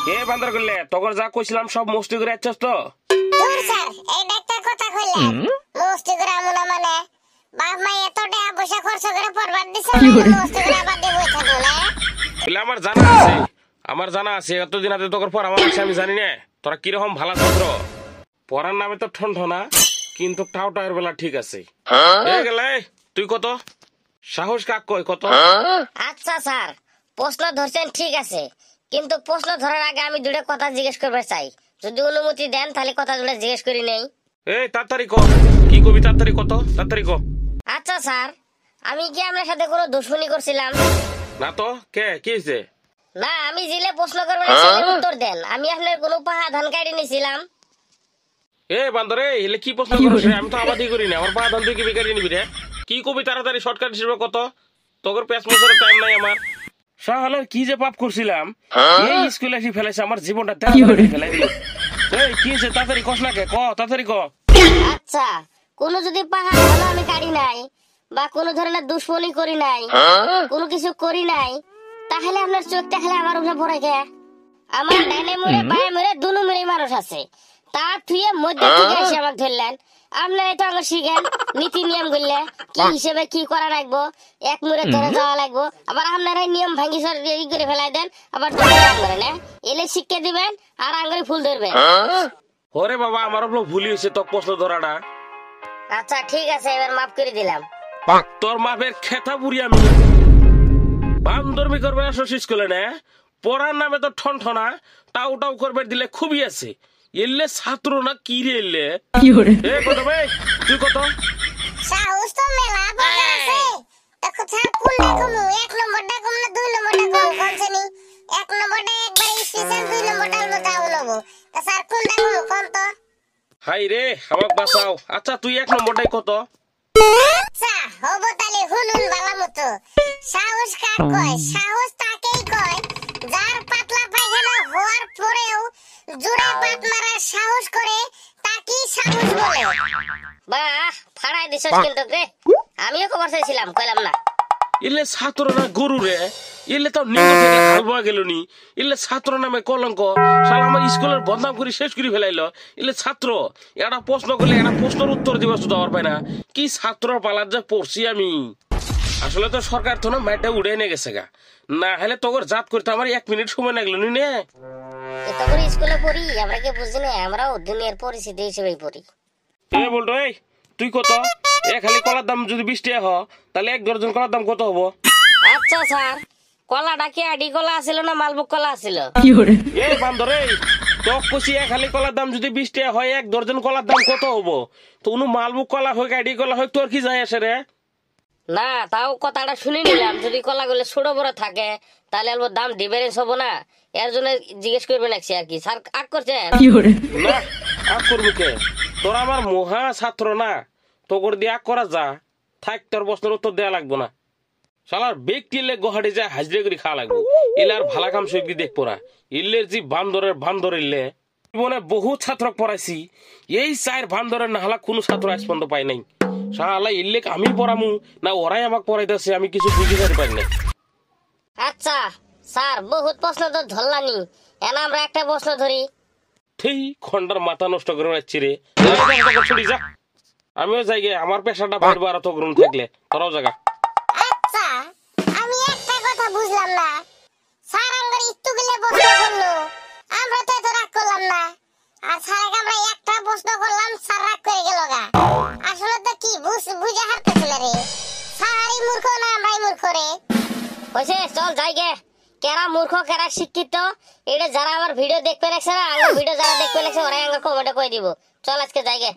এ বান্দর করলে তোর যা কইছিলাম সব মুষ্টি করে আছিস তো? দূর স্যার, এই একটা কথা কইলাম মুষ্টি করে আমুনা মানে বাপ মা এত টাকা পয়সা খরচ করে পড়বার দিছে মুষ্টি করে আবার দেবই থাকো না। বলে আমার জানা আছে এতদিন আগে তোর পর আমার আছে আমি জানি না তোরা কিরকম ভালো ছাত্র। পড়ার নামে তো ঠনঠনা কিন্তু টাউটার বেলা ঠিক আছে। এই গেলে তুই কত সাহস কাক কই কত? আচ্ছা স্যার, প্রশ্ন ধরছেন ঠিক আছে, কিন্তু প্রশ্ন ধরার আগে আমি দুটো কথা জিজ্ঞেস করতে চাই। যদি অনুমতি দেন তাহলে কথা দুটো জিজ্ঞেস করি নেই। এই তাড়াতাড়ি ক, কি কবি তাড়াতাড়ি কত তাড়াতাড়ি ক। আচ্ছা স্যার, আমি কি আপনার সাথে কোনো দুশ্মনী করছিলাম? না তো, কে কি হয়েছে? না, আমি জিলে প্রশ্ন করবেন সেটার উত্তর দেন। আমি আপনার কোনো পাহা ধান কাটি নিছিলাম? এ বান্দরে এলে কি প্রশ্ন করিস রে? আমি তো আবাদি করি না, আমার পা ধান তুই কি বেকারি নিবি রে? কি কবি তাড়াতাড়ি শর্টকাট হিসেবে কত? তোর পেঁচ মোছার টাইম নাই আমার। শাহালার কি যে পাপ করছিলাম, এই স্কুলে এসে ফেলেছে আমার জীবনটা তেড়ে ফেলাই দিল। এই কি হয়েছে তাড়াতাড়ি কস না কে, ক তাড়াতাড়ি ক। আচ্ছা, কোনো যদি পাহা ধান আমি কাটি নাই বা কোনো ধরনের দুশ্মনী করি নাই, কোনো কিছু করি নাই, তাহলে আপনার চোখ দেখলে আমার উপরে পড়ে গে। আমার ডাইনে মুড়ে বায়ে মুড়ে দুনো মুড়ে মানুষ আছে, তা থুয়ে মধ্যে থেকে এসে আমাকে ধরলেন। আপনার এটা আমার শিখেন নীতি নিয়ম করলে কি হিসেবে কি করা লাগবো, এক মুড়ে ধরে যাওয়া লাগবো, আবার আপনার এই নিয়ম ভাঙ্গি করে ফেলাই দেন, আবার করেন এলে শিক্ষা দিবেন আর আঙ্গুরে ফুল ধরবেন। ওরে বাবা, আমার ভুলি হয়েছে তো প্রশ্ন ধরাটা। আচ্ছা ঠিক আছে, এবার মাফ করে দিলাম। তোর মাপের খেতা বুড়ি আমি বান্দরমি করবে না শশীষ করলে না, পড়ার নামে তো ঠনঠনা টাউ টাউ করবে দিলে খুবই আছে। এলে ছাত্র না কি রে এলে এ কত ভাই তুই কত? সাহস তো মেলা বড় আছে। দেখো স্যার, কোনটা কমু, এক নম্বরটা কম না দুই নম্বরটা কম কোনছে নি? এক নম্বরটা একবার স্পেশাল, দুই নম্বরটার মধ্যে আউলবো। তা স্যার কোনটা কমু কোন তো? হাই রে আমাকে বাঁচাও। আচ্ছা তুই এক নম্বরটাই কত? আচ্ছা হবো তাহলে হুনুন বালা মতো। সাহস কাক কয়? সাহস তাকেই কয় যার পাতলা পায়খানা হওয়ার পরেও জোরে পাত মারার সাহস করে, তাকেই সাহস বলে। বাহ, ফাড়াই দিছস কিন্তু রে। আমিও খবর চাইছিলাম, কইলাম না। এলে ছাত্র না গরু রে, এলে তো নিম্ন থেকে হাল বয়া গেল নি। এলে ছাত্র নামে কলঙ্ক, শালা আমার স্কুলের বদনাম করে শেষ করে ফেলাইলো। এলে ছাত্র একটা প্রশ্ন করলে একটা প্রশ্নের উত্তর দিবা শুধু আমার পাই না। কি ছাত্র পালার যা পড়ছি আমি। আসলে তো সরকার তো না ম্যাটটা উড়ে নিয়ে গেছে গা, না হলে তোর জাত করতে আমার 1 মিনিট সময় লাগলো নি নে। এত করে স্কুলে পড়ি, আমরা কি বুঝি না? আমরাও দুনিয়ার পরিস্থিতি হিসেবেই পড়ি। এ বলতো এই তুই কত? এ খালি কলার দাম যদি 20 টাকা হয় তাহলে 1 দর্জন কলার দাম কত হবো? আচ্ছা স্যার, কলাটা কি আডি কলা আছিল না মালভোগ কলা আছিল? এই বান্দরে তো কইছি খালি কলার দাম যদি 20 টাকা হয় 1 দর্জন কলার দাম কত হবো? তো উনি মালভোগ কলা হোক আইডি কলা হোক তোর কি যায় আসে রে? না, তাও কথাটা শুনে নিলাম, যদি কলাগুলো ছোট বড় থাকে তাহলে অল্প দাম ডিফারেন্স হবো না, এর জন্য জিজ্ঞেস করবে নাকি আর কি। স্যার আগ করছেন না আগ করবি কে? তোর আমার মহা ছাত্র না, তোর দিয়ে আগ করা যা থাক, তোর প্রশ্নের উত্তর দেওয়া লাগবো না। শালার ব্যক্তি এলে গোহাটি যায় হাজরে করে খাওয়া লাগবো। এলে আর ভালা কাম সত্যি দেখবো না। ইল্লের যে বান্দর ইল্লে জীবনে বহু ছাত্র পড়াইছি, এই 4 বান্দরের না হলা কোনো ছাত্র আজ পর্যন্ত পাই নাই। শালা ইল্লে আমি পড়ামু না ওরাই আমাকে পড়াইতেছে, আমি কিছু বুঝতে পারি না। আচ্ছা স্যার, বহুত প্রশ্ন তো ধরলানি, এনা আমরা একটা প্রশ্ন ধরি। ঠিক খন্ডার মাথা নষ্ট করে রাখছি রে। ছুটি যা, আমিও যাই গে, আমার পেশাটা বাইরে আর তো গ্রহণ থাকলে তোরাও জায়গা। আচ্ছা, আমি একটা কথা বুঝলাম না, স্যার আমরা একটু গেলে প্রশ্ন করলো, আমরা তো এত রাগ করলাম না, আর স্যারকে আমরা একটা প্রশ্ন করলাম স্যার রাগ করে গেল গা। আসলে তো কি বুঝে হারতেছিল রে, স্যারই মূর্খ না আমরাই মূর্খ রে? হইছে, চল যাই গে। কেরা মূর্খ কেরা শিক্ষিত এটা যারা আমার ভিডিও দেখতে লাগছে না, আমার ভিডিও যারা দেখতে লাগছে ওরাই আমার কমেন্টে কই দিব। চল আজকে যাই গে।